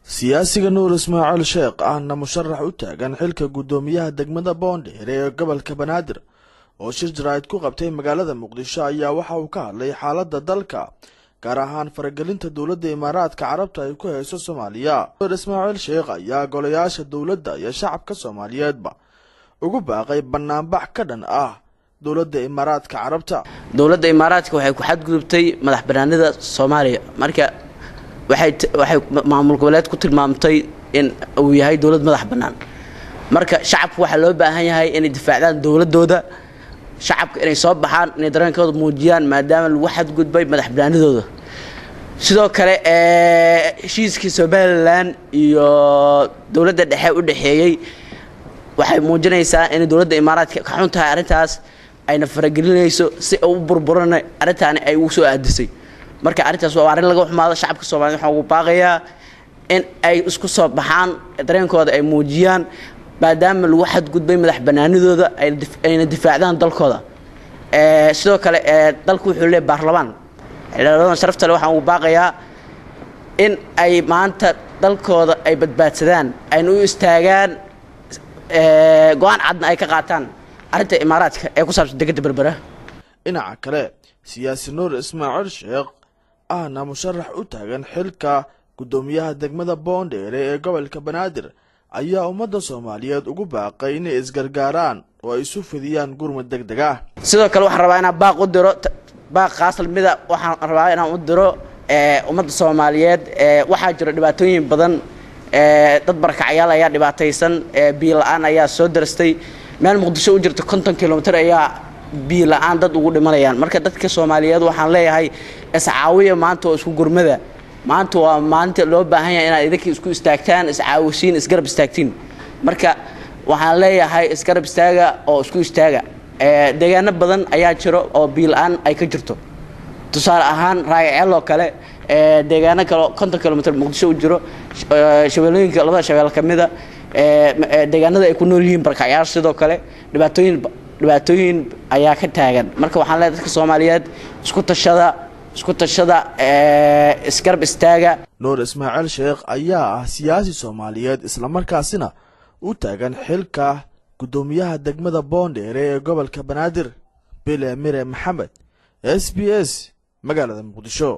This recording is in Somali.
siyaasiga Nuur Ismaaciil Sheekh ahna musharax u taagan xilka gudoomiyaha degmada Boondheere ee gobolka Banaadir oo shir jaraa'id ku qabtay magaalada Muqdisho ayaa waxa uu ka hadlay xaaladda dalka gaar ahaan faragelinta dowladda Imaaraadka Carabta ay ku hayso Soomaaliya. Nuur Ismaaciil Sheekh ayaa golayaasha dowladda iyo shacabka Soomaaliyeedba ugu baaqay banaanbax ka dhan ah dowladda Imaaraadka Carabta. dowladda Imaaraadka waxay ku xadgudubtay madaxbannaanida Soomaaliya marka waxay maamul goboleed ku tilmaamtay in uu yahay dowlad madax bannaan marka shacabku waxa loo baahan yahay inay difaacdaan dowladooda shacabka inay soo baxaan inay dareenkooda muujiyaan maadaama lagu xadgudbay madaxbannaanidooda sidoo kale heshiiskii Somaliland iyo dowladda dhexe u dhaxeeyay waxay muujinaysaa in dowladda Imaaraadka ka xun tahay arintaas ayna faragelinayso si uu burburana arintaani ay u soo aadisay marka arintaas waa arin laga xumaado shacabka Soomaaliyeed waxa uu baaqayaa in ay isku soo baxaan dareenkooda ay muujiyaan maadaama lagu xadgudbay madaxbannaanidooda ayna difaacdaan dalkooda sidoo kale dalku wuxuu leeyahay baarlamaan xildhibaanada sharafta leh waxa uu baaqayaa in ay maanta dalkooda ay badbaadsadaan ayna u istaagaan go'aan cadna ay ka qaataan arinta Imaaraadka ee ku saabsan degada Berbera. dhinaca kale siyaasi Nuur Ismaaciil Sheekh ahna musharax u taagan xilka gudoomiyaha degmada Boondheere ee gobolka Banaadir ayaa ummadda Soomaaliyeed ugu baaqay inay isgargaaraan oo ay isu fidiyaan gurmad degdeg ah. sidoo kale waxaan rabaa inaan baaq u diro baaq qaasalmida waxaan rabaa inaan u diro ummadda Soomaaliyeed waxaa jira dhibaatooyin badan dad barakacayaal ayaa dhibaataysan biyo la'aan ayaa soo darastay meel Muqdisho u jirto 50 kiiloomitir ayaa biyo la'aan dad ugu dhimanayaan marka dadka Soomaaliyeed waxaan leeyahay iscaawiya maanta oo isku gurmada maanta waa maanta loo baahan yahay inaad idinka isku istaagtaan iscaawisiin isgarab istaagtiin marka waxaan leeyahay isgarab istaaga oo isku istaaga deegaano badan ayaa jiro oo biyo la'aan ay ka jirto tusaale ahaan raayaceel oo kale deegaano kale 50 kiiloomitir Muqdisho u jiro shabeellooyinka labada shabeelle kamida deegaanada ay ku nool yihiin barakacayaal sidoo kale dhibaatooyin ayaa ka taagan marka waxaan leeyahay dadka Soomaaliyeed isku tashada isgarab istaaga. Nuur Ismaaciil Sheekh ayaa ah siyaasi Soomaaliyeed isla markaasina u taagan xilka gudoomiyaha degmada Boondheere ee gobolka Banaadir. Bile Mire Maxamed SBS magaalada Muqdisho.